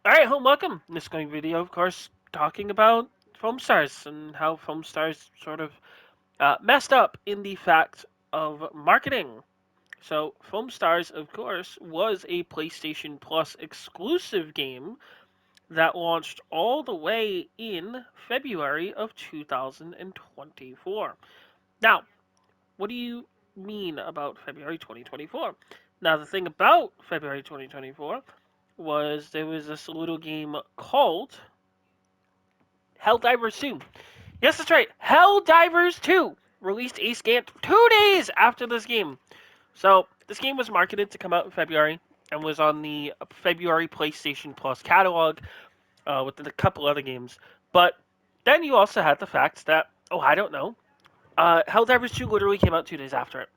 Alright, hello, welcome. In this going video, of course, talking about FOAMSTARS and how FOAMSTARS sort of messed up in the fact of marketing. So, FOAMSTARS, of course, was a PlayStation Plus exclusive game that launched all the way in February of 2024. Now, what do you mean about February 2024? Now, the thing about February 2024 was there was this little game called Helldivers 2. Yes, that's right. Helldivers 2 released a scant 2 days after this game. So, this game was marketed to come out in February and was on the February PlayStation Plus catalog with a couple other games. But then you also had the fact that, oh, I don't know, Helldivers 2 literally came out 2 days after it.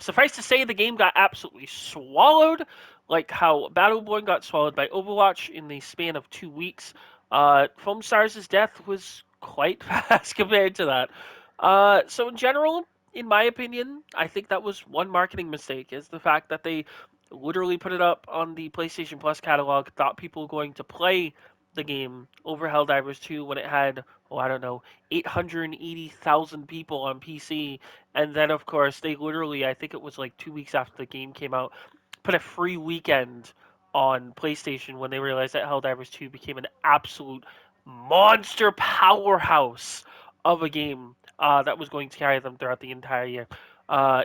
Suffice to say, the game got absolutely swallowed, like how Battleborn got swallowed by Overwatch in the span of 2 weeks. FOAMSTARS' death was quite fast compared to that. So in general, in my opinion, I think that was one marketing mistake, is the fact that they literally put it up on the PlayStation Plus catalog, thought people were going to play the game over Helldivers 2 when it had, oh, I don't know, 880,000 people on PC. And then, of course, they literally, I think it was like 2 weeks after the game came out, put a free weekend on PlayStation when they realized that Helldivers 2 became an absolute monster powerhouse of a game that was going to carry them throughout the entire year.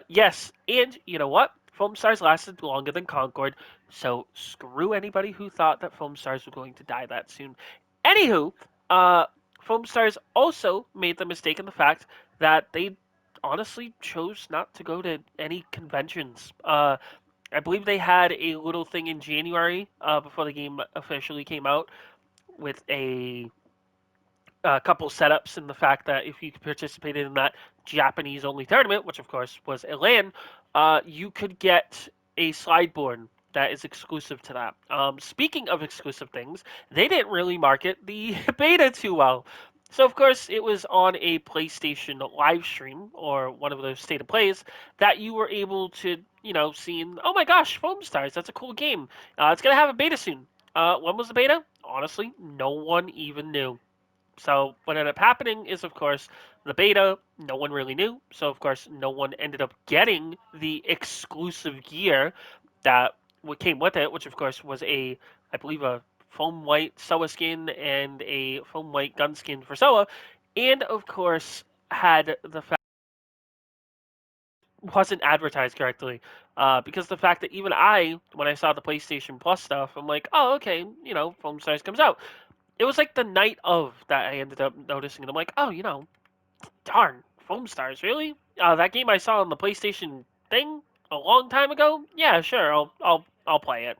Yes, and you know what? Foam Stars lasted longer than Concord, so screw anybody who thought that Foam Stars were going to die that soon. Anywho, uh, Foam Stars also made the mistake in the fact that they honestly chose not to go to any conventions. I believe they had a little thing in January before the game officially came out with a couple setups and the fact that if you participated in that Japanese only tournament, which of course was a LAN, you could get a slideboard that is exclusive to that. Speaking of exclusive things, they didn't really market the beta too well. So of course it was on a PlayStation live stream or one of those state of plays that you were able to, see. Oh my gosh, Foam Stars, that's a cool game. It's gonna have a beta soon. When was the beta? Honestly, no one even knew. So what ended up happening is, of course, the beta, no one really knew. So, of course, no one ended up getting the exclusive gear that came with it, which, of course, was I believe, a foam white Soa skin and a foam white gun skin for Soa. And, of course, had the fact wasn't advertised correctly. Because the fact that even when I saw the PlayStation Plus stuff, I'm like, oh, okay, Foam Stars comes out. It was like the night of that I ended up noticing it. I'm like, oh, darn, Foam Stars, really? That game I saw on the PlayStation thing a long time ago. Yeah, sure, I'll play it.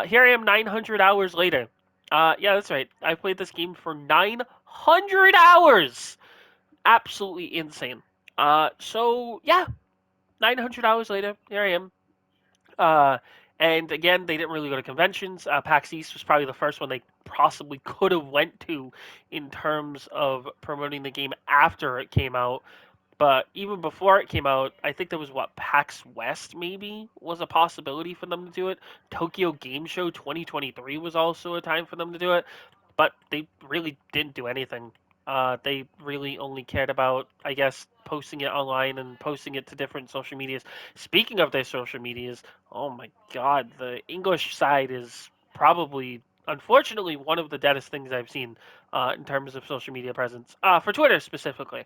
Here I am, 900 hours later. Yeah, that's right. I played this game for 900 hours. Absolutely insane. So yeah, 900 hours later, here I am. Uh, and again, they didn't really go to conventions. PAX East was probably the first one they possibly could have went to in terms of promoting the game after it came out. But even before it came out, I think there was PAX West maybe was a possibility for them to do it. Tokyo Game Show 2023 was also a time for them to do it, but they really didn't do anything. They really only cared about, I guess, posting it online and posting it to different social medias. Speaking of their social medias, oh my god, the English side is probably, unfortunately, one of the deadest things I've seen in terms of social media presence. For Twitter specifically.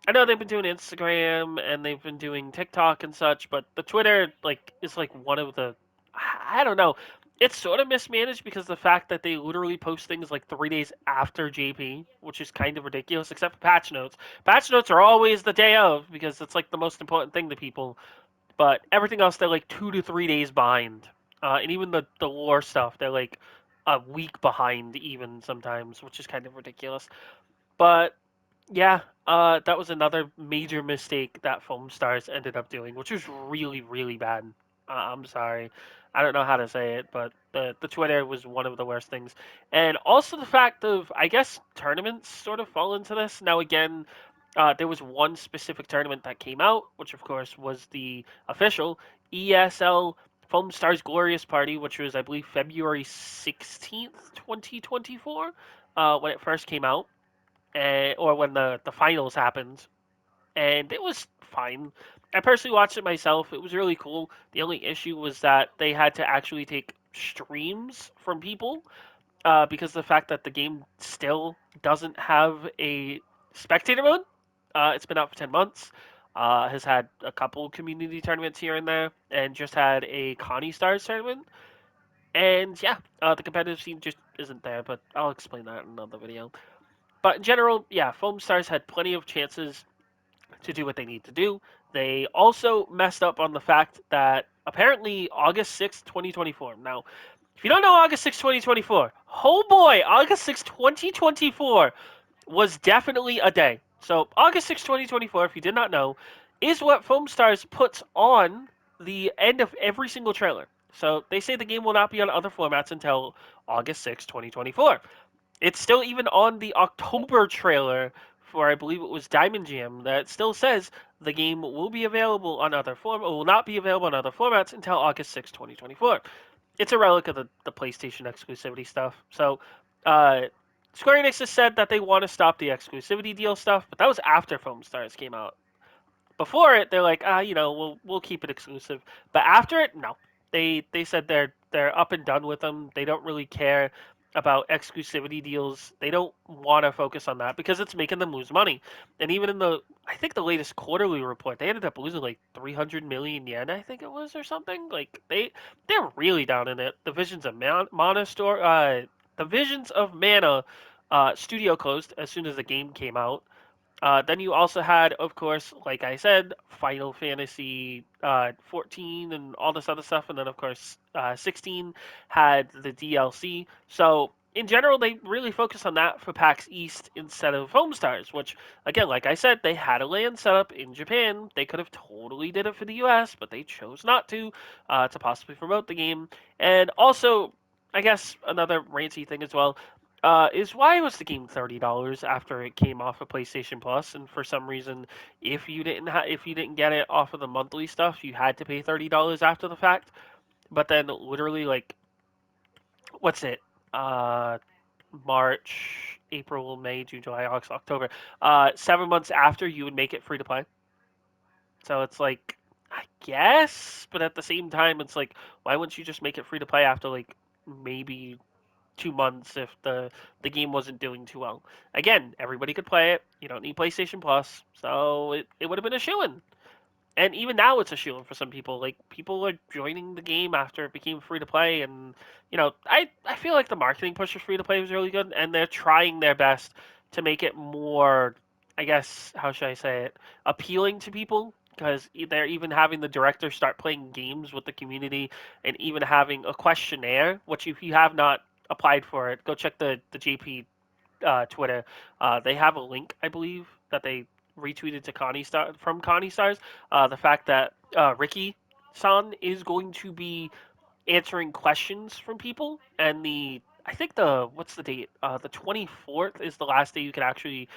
I know they've been doing Instagram and they've been doing TikTok and such, but the Twitter is like one of the, I don't know. It's sort of mismanaged because the fact that they literally post things like 3 days after JP, which is kind of ridiculous, except for patch notes. Patch notes are always the day of because it's like the most important thing to people. But everything else, they're like 2 to 3 days behind. And even the lore stuff, they're like a week behind even sometimes, which is kind of ridiculous. But yeah, that was another major mistake that Foam Stars ended up doing, which was really, really bad. I'm sorry. I don't know how to say it, but the Twitter was one of the worst things. And also the fact of, I guess, tournaments sort of fall into this. Now, again, there was one specific tournament that came out, which of course was the official ESL FOAMSTARS Glorious Party, which was, I believe, February 16th, 2024, when it first came out, or when the finals happened. And it was fine. I personally watched it myself. It was really cool. The only issue was that they had to actually take streams from people because of the fact that the game still doesn't have a spectator mode. It's been out for 10 months. Has had a couple community tournaments here and there, and just had a Connie Stars tournament. And yeah, the competitive scene just isn't there, but I'll explain that in another video. But in general, yeah, Foam Stars had plenty of chances to do what they need to do. They also messed up on the fact that apparently August 6th, 2024. Now, if you don't know August 6th, 2024, oh boy, August 6th, 2024 was definitely a day. So, August 6th, 2024, if you did not know, is what Foam Stars puts on the end of every single trailer. So, they say the game will not be on other formats until August 6th, 2024. It's still even on the October trailer for, I believe it was Diamond Jam, that still says the game will be available on other form or will not be available on other formats until August 6th, 2024. It's a relic of the PlayStation exclusivity stuff. So, uh, Square Enix has said that they want to stop the exclusivity deal stuff, but that was after Foam Stars came out. Before it, they're like, we'll keep it exclusive. But after it, no. They said they're up and done with them. They don't really care about exclusivity deals. They don't want to focus on that because it's making them lose money. And even in I think the latest quarterly report, they ended up losing like 300 million yen, I think it was, or something. Like they're really down in it. The Visions of Mana store, the Visions of Mana, studio closed as soon as the game came out. Then you also had, of course, like I said, Final Fantasy 14 and all this other stuff, and then of course 16 had the DLC. So in general, they really focus on that for PAX East instead of Homestars, which again, like I said, they had a land set up in Japan. They could have totally did it for the US, but they chose not to possibly promote the game. And also, I guess another ranty thing as well is why was the game $30 after it came off of PlayStation Plus, and for some reason, if you didn't get it off of the monthly stuff, you had to pay $30 after the fact. But then literally like what's it? Uh, March, April, May, June, July, August, October. 7 months after you would make it free to play. So it's like I guess, but at the same time, it's like why wouldn't you just make it free to play after like maybe 2 months if the game wasn't doing too well. Again, everybody could play it. You don't need PlayStation Plus, so it would have been a shoo-in. And even now, it's a shoo-in for some people. Like people are joining the game after it became free to play, and I feel like the marketing push for free to play was really good, and they're trying their best to make it more. I guess how should I say it? Appealing to people because they're even having the director start playing games with the community and even having a questionnaire. Which if you have not applied for it, go check the JP Twitter. They have a link, I believe, that they retweeted to Connie Stars. The fact that Ricky San is going to be answering questions from people, and I think the what's the date? The 24th is the last day you can actually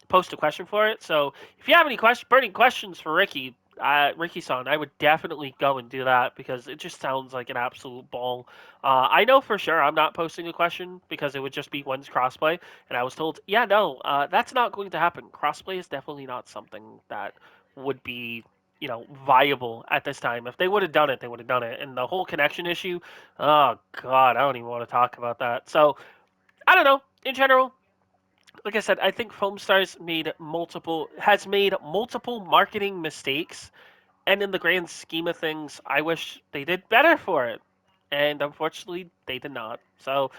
post a question for it. So if you have any burning questions for Ricky-san, I would definitely go and do that because it just sounds like an absolute ball. I know for sure I'm not posting a question because it would just be one's crossplay, and I was told, yeah, no, that's not going to happen. Crossplay is definitely not something that would be viable at this time. If they would have done it, they would have done it. And the whole connection issue, oh god, I don't even want to talk about that. So I don't know. In general, like I said, I think Foamstars has made multiple marketing mistakes, and in the grand scheme of things, I wish they did better for it. And unfortunately, they did not. So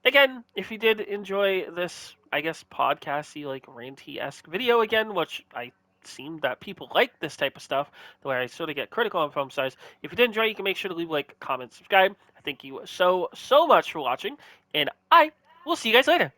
again, if you did enjoy this, I guess podcasty like ranty esque video again, which I seem that people like this type of stuff, the way I sort of get critical on Foamstars. If you did enjoy, you can make sure to leave a like, comment, subscribe. I thank you so much for watching, and I will see you guys later.